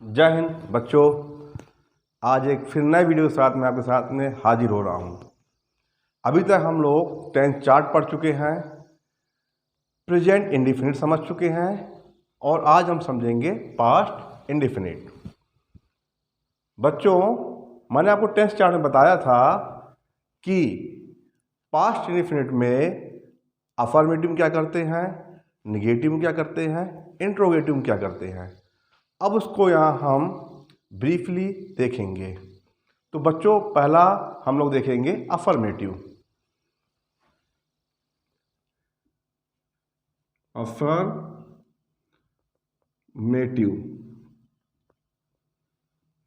जय हिंद बच्चों। आज एक फिर नए वीडियो के साथ मैं आपके साथ में हाजिर हो रहा हूँ। अभी तक हम लोग टेंस चार्ट पढ़ चुके हैं, प्रेजेंट इंडेफिनिट समझ चुके हैं और आज हम समझेंगे पास्ट इंडेफिनिट। बच्चों, मैंने आपको टेंस चार्ट में बताया था कि पास्ट इंडेफिनिट में अफर्मेटिव क्या करते हैं, निगेटिव क्या करते हैं, इंट्रोगेटिव क्या करते हैं। अब उसको यहाँ हम ब्रीफली देखेंगे। तो बच्चों, पहला हम लोग देखेंगे अफर्मेटिव। अफर्मेटिव।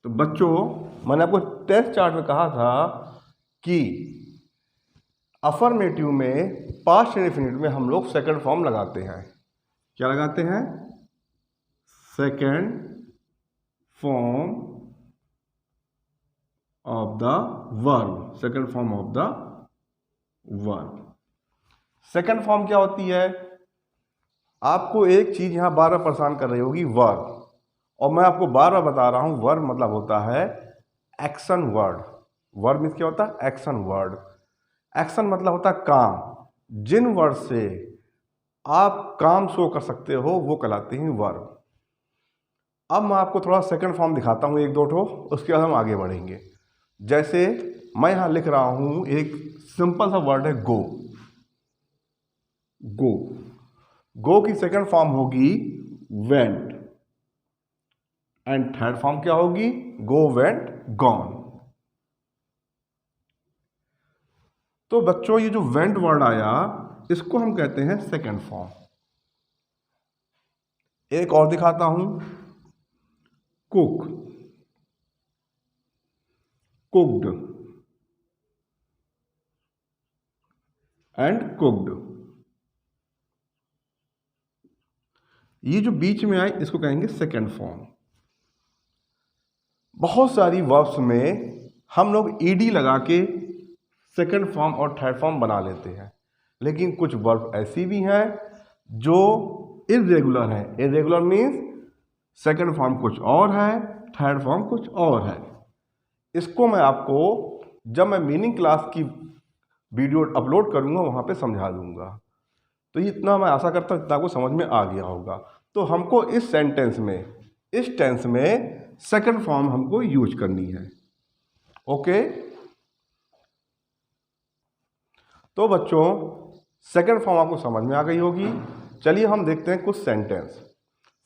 तो बच्चों, मैंने आपको टेस्ट चार्ट में कहा था कि अफर्मेटिव में पास्ट इंडेफिनिट में हम लोग सेकंड फॉर्म लगाते हैं। क्या लगाते हैं? Second form of the verb. Second form of the verb. Second form क्या होती है? आपको एक चीज यहां बार बार परेशान कर रही होगी, वर्ब। और मैं आपको बार बार बता रहा हूं, वर्ब मतलब होता है एक्शन वर्ड। वर्ब मीन्स क्या होता है? Action word. एक्शन मतलब होता है काम। जिन वर्ड से आप काम शो कर सकते हो वो कहलाते हैं वर्ब। अब मैं आपको थोड़ा सेकंड फॉर्म दिखाता हूँ, एक दो ठो, उसके बाद हम आगे बढ़ेंगे। जैसे मैं यहां लिख रहा हूं, एक सिंपल सा वर्ड है गो। गो। गो की सेकंड फॉर्म होगी वेंट। एंड थर्ड फॉर्म क्या होगी? गो, वेंट, गॉन। तो बच्चों, ये जो वेंट वर्ड आया, इसको हम कहते हैं सेकंड फॉर्म। एक और दिखाता हूं, कुक, कुक्ड एंड कुक्ड। ये जो बीच में आए इसको कहेंगे सेकंड फॉर्म। बहुत सारी वर्ब्स में हम लोग ईडी लगा के सेकंड फॉर्म और थर्ड फॉर्म बना लेते हैं, लेकिन कुछ वर्ब ऐसी भी हैं जो इरेगुलर है। इरेगुलर मीन्स सेकंड फॉर्म कुछ और है, थर्ड फॉर्म कुछ और है। इसको मैं आपको जब मैं मीनिंग क्लास की वीडियो अपलोड करूंगा वहां पे समझा दूंगा। तो इतना मैं आशा करता हूँ इतना आपको समझ में आ गया होगा। तो हमको इस सेंटेंस में, इस टेंस में सेकंड फॉर्म हमको यूज करनी है। ओके। तो बच्चों, सेकंड फॉर्म आपको समझ में आ गई होगी। चलिए हम देखते हैं कुछ सेंटेंस।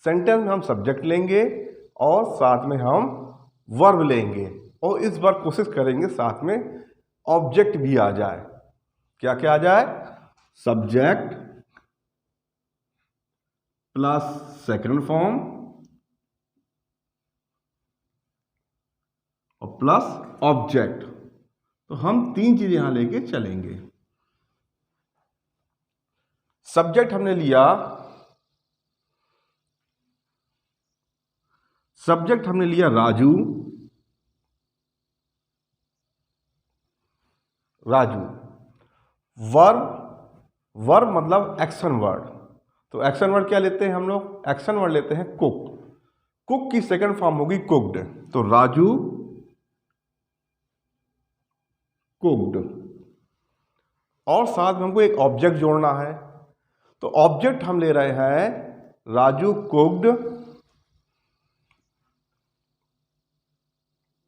सेंटेंस में हम सब्जेक्ट लेंगे और साथ में हम वर्ब लेंगे, और इस बार कोशिश करेंगे साथ में ऑब्जेक्ट भी आ जाए। क्या क्या आ जाए? सब्जेक्ट प्लस सेकंड फॉर्म और प्लस ऑब्जेक्ट। तो हम तीन चीजें यहां लेके चलेंगे। सब्जेक्ट हमने लिया, सब्जेक्ट हमने लिया राजू। राजू। वर्ब, वर्ब मतलब एक्शन वर्ड। तो एक्शन वर्ड क्या लेते हैं हम लोग? एक्शन वर्ड लेते हैं कुक। कुक की सेकंड फॉर्म होगी कुक्ड। तो राजू कुक्ड। और साथ में हमको एक ऑब्जेक्ट जोड़ना है। तो ऑब्जेक्ट हम ले रहे हैं राजू कुक्ड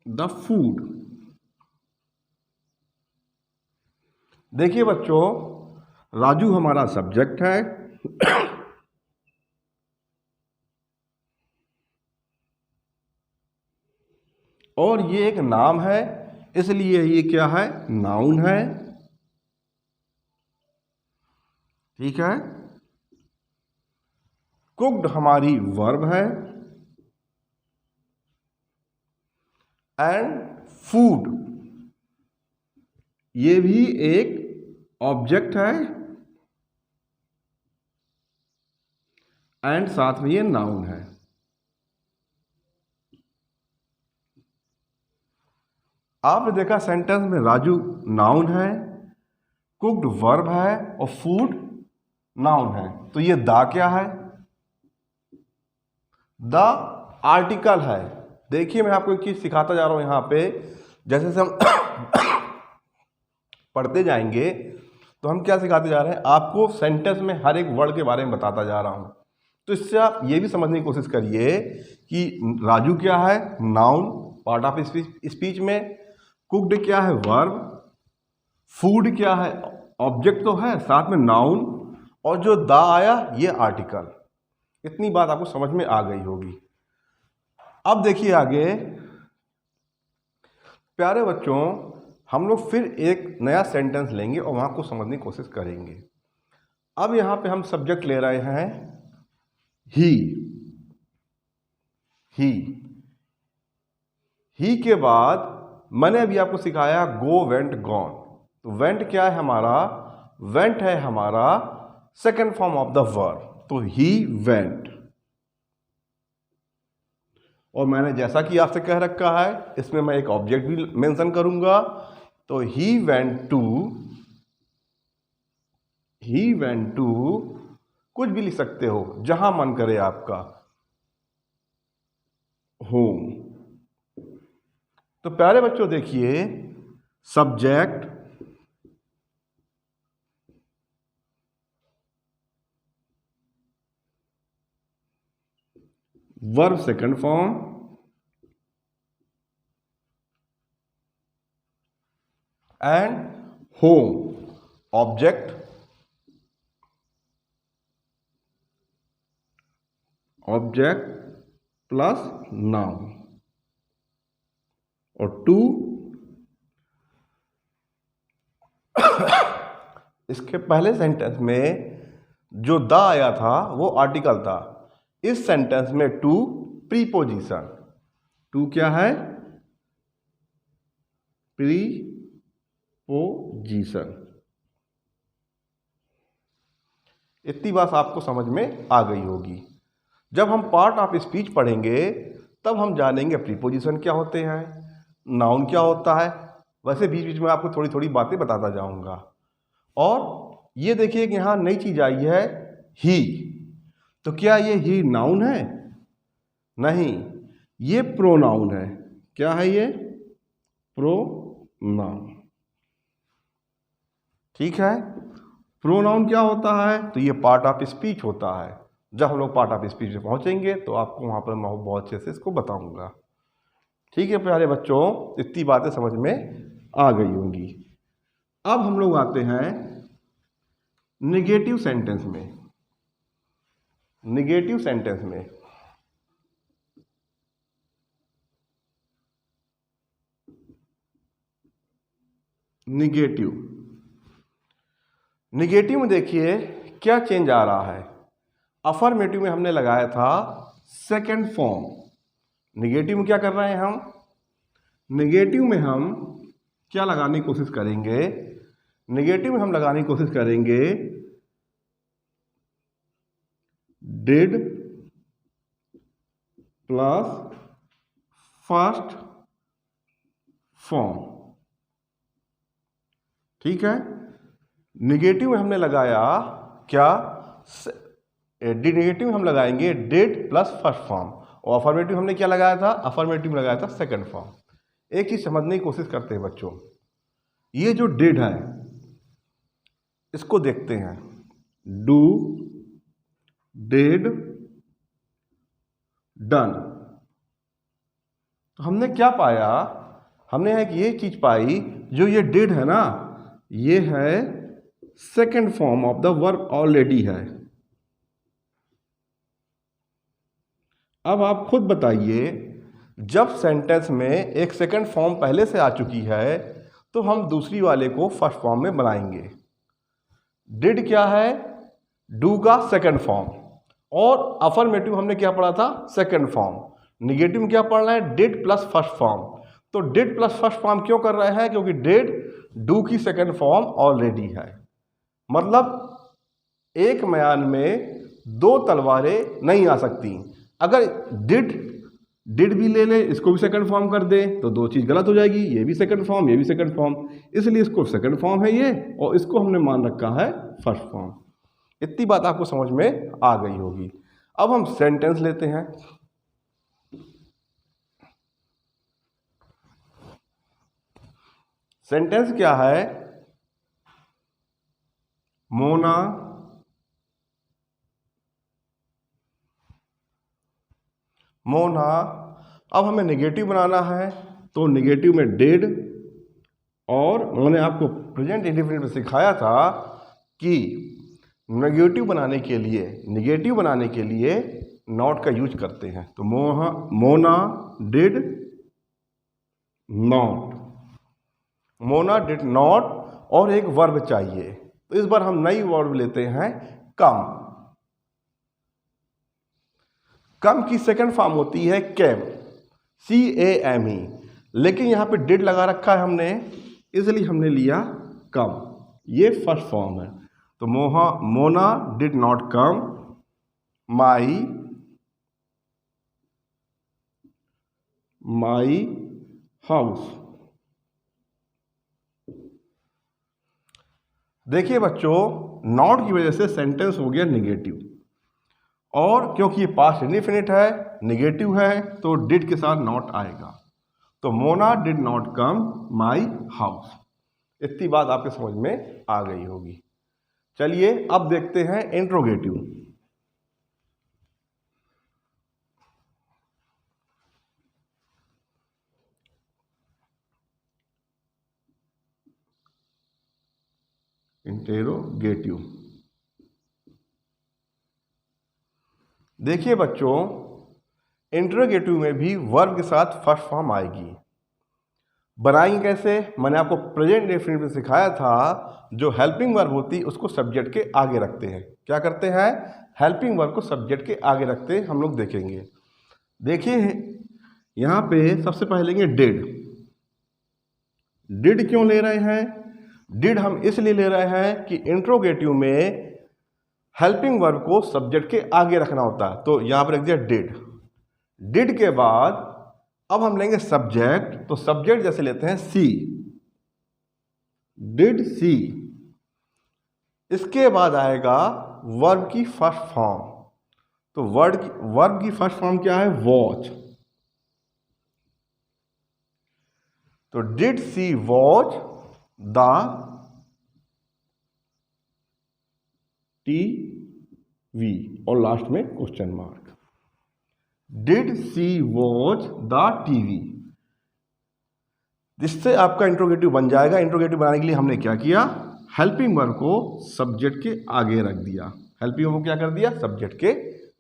द फूड। देखिए बच्चों, राजू हमारा सब्जेक्ट है और ये एक नाम है, इसलिए ये क्या है? नाउन है। ठीक है। कुक्ड हमारी वर्ब है एंड फूड ये भी एक ऑब्जेक्ट है एंड साथ में ये नाउन है। आपने देखा सेंटेंस में राजू नाउन है, कुक्ड वर्ब है और फूड नाउन है। तो ये दा क्या है? द आर्टिकल है। देखिए मैं आपको एक चीज़ सिखाता जा रहा हूँ यहाँ पे, जैसे से हम पढ़ते जाएंगे तो हम क्या सिखाते जा रहे हैं, आपको सेंटेंस में हर एक वर्ड के बारे में बताता जा रहा हूँ। तो इससे आप ये भी समझने की कोशिश करिए कि राजू क्या है, नाउन पार्ट ऑफ स्पीच में, कुक्ड क्या है, वर्ब, फूड क्या है, ऑब्जेक्ट तो है, साथ में नाउन, और जो द आया ये आर्टिकल। इतनी बात आपको समझ में आ गई होगी। अब देखिए आगे, प्यारे बच्चों, हम लोग फिर एक नया सेंटेंस लेंगे और वहां को समझने की कोशिश करेंगे। अब यहां पे हम सब्जेक्ट ले रहे हैं ही। ही के बाद मैंने अभी आपको सिखाया गो, वेंट, गॉन। तो वेंट क्या है हमारा, वेंट है हमारा second form of the verb. तो ही वेंट। और मैंने जैसा कि आपसे कह रखा है, इसमें मैं एक ऑब्जेक्ट भी मेंशन करूंगा। तो ही वेंट टू, कुछ भी लिख सकते हो जहां मन करे आपका, होम। तो प्यारे बच्चों देखिए, subject, verb second form, and home object plus noun. और टू, इसके पहले सेंटेंस में जो द आया था वो आर्टिकल था। इस सेंटेंस में टू प्रीपोजिशन। टू क्या है, प्रीपोजिशन। इतनी बात आपको समझ में आ गई होगी। जब हम पार्ट ऑफ स्पीच पढ़ेंगे तब हम जानेंगे प्रीपोजिशन क्या होते हैं, नाउन क्या होता है। वैसे बीच बीच में आपको थोड़ी थोड़ी बातें बताता जाऊंगा। और ये देखिए कि यहाँ नई चीज आई है, ही। तो क्या ये ही नाउन है? नहीं, ये प्रोनाउन है। क्या है ये? प्रोनाउन। ठीक है, प्रोनाउन क्या होता है? तो ये पार्ट ऑफ स्पीच होता है। जब हम लोग पार्ट ऑफ स्पीच में पहुंचेंगे तो आपको वहां पर मैं बहुत अच्छे से इसको बताऊंगा। ठीक है प्यारे बच्चों, इतनी बातें समझ में आ गई होंगी। अब हम लोग आते हैं निगेटिव सेंटेंस में। निगेटिव सेंटेंस में निगेटिव में देखिए क्या चेंज आ रहा है। अफर्मेटिव में हमने लगाया था सेकंड फॉर्म। निगेटिव में क्या कर रहे हैं हम? निगेटिव में हम क्या लगाने की कोशिश करेंगे? निगेटिव में हम लगाने की कोशिश करेंगे डिड प्लस फर्स्ट फॉर्म। ठीक है, निगेटिव में हमने लगाया क्या? निगेटिव में हम लगाएंगे डिड प्लस फर्स्ट फॉर्म। और अफर्मेटिव हमने क्या लगाया था? अफर्मेटिव में लगाया था सेकंड फॉर्म। एक चीज समझने की कोशिश करते हैं बच्चों, ये जो डिड है इसको देखते हैं। Do, did, done. तो हमने क्या पाया? हमने एक ये चीज पाई, जो ये डिड है ना, ये है second form of the verb already है। अब आप खुद बताइए, जब सेंटेंस में एक सेकंड फॉर्म पहले से आ चुकी है तो हम दूसरी वाले को फर्स्ट फॉर्म में बनाएंगे। डिड क्या है? डू का सेकंड फॉर्म। और अफर्मेटिव हमने क्या पढ़ा था? Second form. निगेटिव में क्या पढ़ना है? Did plus first form. तो डिड प्लस फर्स्ट फॉर्म क्यों कर रहे हैं? क्योंकि डिड डू की सेकंड फॉर्म ऑलरेडी है। मतलब एक म्यान में दो तलवारें नहीं आ सकती। अगर डिड भी ले ले, इसको भी सेकंड फॉर्म कर दे, तो दो चीज गलत हो जाएगी। ये भी सेकंड फॉर्म, ये भी सेकंड फॉर्म। इसलिए इसको सेकंड फॉर्म है ये, और इसको हमने मान रखा है फर्स्ट फॉर्म। इतनी बात आपको समझ में आ गई होगी। अब हम सेंटेंस लेते हैं। सेंटेंस क्या है? मोना अब हमें नेगेटिव बनाना है, तो नेगेटिव में डिड, और मैंने आपको प्रेजेंट इंडेफिनिट में सिखाया था कि नेगेटिव बनाने के लिए नॉट का यूज करते हैं। तो मोना डिड नॉट, और एक वर्ब चाहिए, तो इस बार हम नई वर्ब लेते हैं कम की सेकंड फॉर्म होती है कैम, CAME, लेकिन यहां पे डिड लगा रखा है हमने, इसलिए हमने लिया कम। ये फर्स्ट फॉर्म है। तो Mona did not come my house. देखिए बच्चों, नॉट की वजह से सेंटेंस हो गया नेगेटिव, और क्योंकि ये पास्ट इंडेफिनिट है, नेगेटिव है, तो डिड के साथ नॉट आएगा। तो Mona did not come my house. इतनी बात आपके समझ में आ गई होगी। चलिए अब देखते हैं इंट्रोगेटिव। देखिए बच्चों, इंट्रोगेटिव में भी वर्ब के साथ फर्स्ट फॉर्म आएगी। बनाएंगे कैसे? मैंने आपको प्रेजेंट इंडेफिनिट में सिखाया था, जो हेल्पिंग वर्ब होती है उसको सब्जेक्ट के आगे रखते हैं। क्या करते हैं? हेल्पिंग वर्ब को सब्जेक्ट के आगे रखते हैं, हम लोग देखेंगे। देखिए यहाँ पे सबसे पहले लेंगे डिड क्यों ले रहे हैं? डिड हम इसलिए ले रहे हैं कि इंट्रोगेटिव में हेल्पिंग वर्ब को सब्जेक्ट के आगे रखना होता है, तो यहां पर रख दिया डिड के बाद अब हम लेंगे सब्जेक्ट, तो सब्जेक्ट जैसे लेते हैं सी, डिड सी। इसके बाद आएगा वर्ब की फर्स्ट फॉर्म, तो वर्ब की फर्स्ट फॉर्म क्या है? वॉच। तो did she watch the TV, और लास्ट में question mark. Did she watch the TV. जिससे आपका इंट्रोगेटिव बन जाएगा। इंट्रोगेटिव बनाने के लिए हमने क्या किया? हेल्पिंग वर्ब को सब्जेक्ट के आगे रख दिया। हेल्पिंग वर्ब को क्या कर दिया? सब्जेक्ट के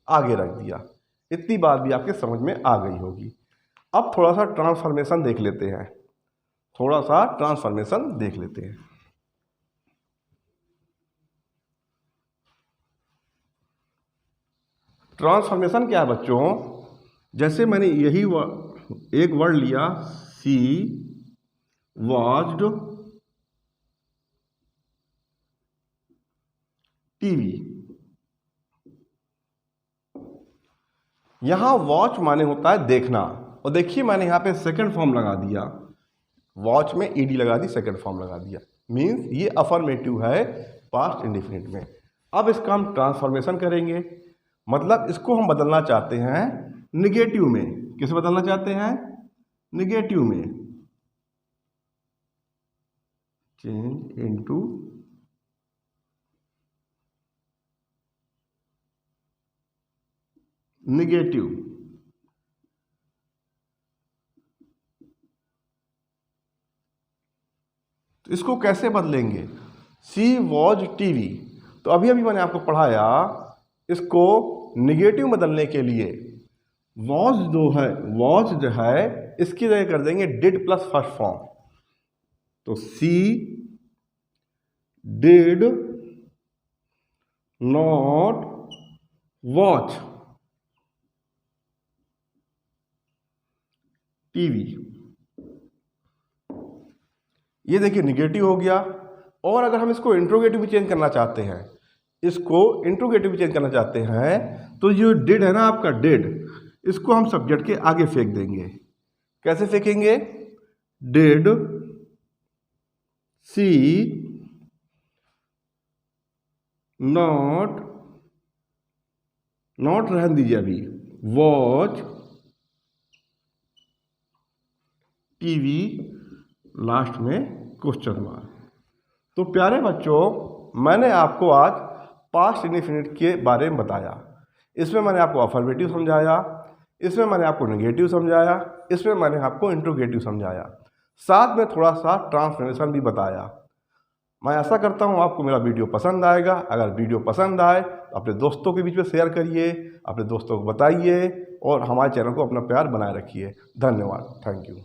आगे रख दिया। इतनी बात भी आपके समझ में आ गई होगी। अब थोड़ा सा ट्रांसफॉर्मेशन देख लेते हैं। ट्रांसफॉर्मेशन क्या है बच्चों? जैसे मैंने यही एक वर्ड लिया, सी वॉच्ड टीवी। यहां वॉच माने होता है देखना, और देखिए मैंने यहां पे सेकंड फॉर्म लगा दिया, वॉच में ईडी लगा दी, सेकंड फॉर्म लगा दिया, मींस ये अफर्मेटिव है पास्ट इंडेफिनिट में। अब इसका हम ट्रांसफॉर्मेशन करेंगे, मतलब इसको हम बदलना चाहते हैं निगेटिव में। किसे बदलना चाहते हैं? निगेटिव में। Change into negative. तो इसको कैसे बदलेंगे? सी वॉच टीवी, तो अभी मैंने आपको पढ़ाया, इसको निगेटिव बदलने के लिए वॉच जो है इसकी जगह कर देंगे डिड प्लस फर्स्ट फॉर्म। तो सी डिड नॉट वॉच टीवी। ये देखिए निगेटिव हो गया। और अगर हम इसको इंट्रोगेटिव भी चेंज करना चाहते हैं, तो जो डिड है ना आपका डिड, इसको हम सब्जेक्ट के आगे फेंक देंगे। कैसे फेंकेंगे? डिड सी नॉट रहने दीजिए अभी, वॉच टीवी, लास्ट में क्वेश्चन मार्क। तो प्यारे बच्चों, मैंने आपको आज पास्ट इंडेफिनिट के बारे में बताया। इसमें मैंने आपको अफर्मेटिव समझाया, इसमें मैंने आपको नेगेटिव समझाया, इसमें मैंने आपको इंट्रोगेटिव समझाया, साथ में थोड़ा सा ट्रांसफॉर्मेशन भी बताया। मैं आशा करता हूँ आपको मेरा वीडियो पसंद आएगा। अगर वीडियो पसंद आए तो अपने दोस्तों के बीच में शेयर करिए, अपने दोस्तों को बताइए और हमारे चैनल को अपना प्यार बनाए रखिए। धन्यवाद। Thank you.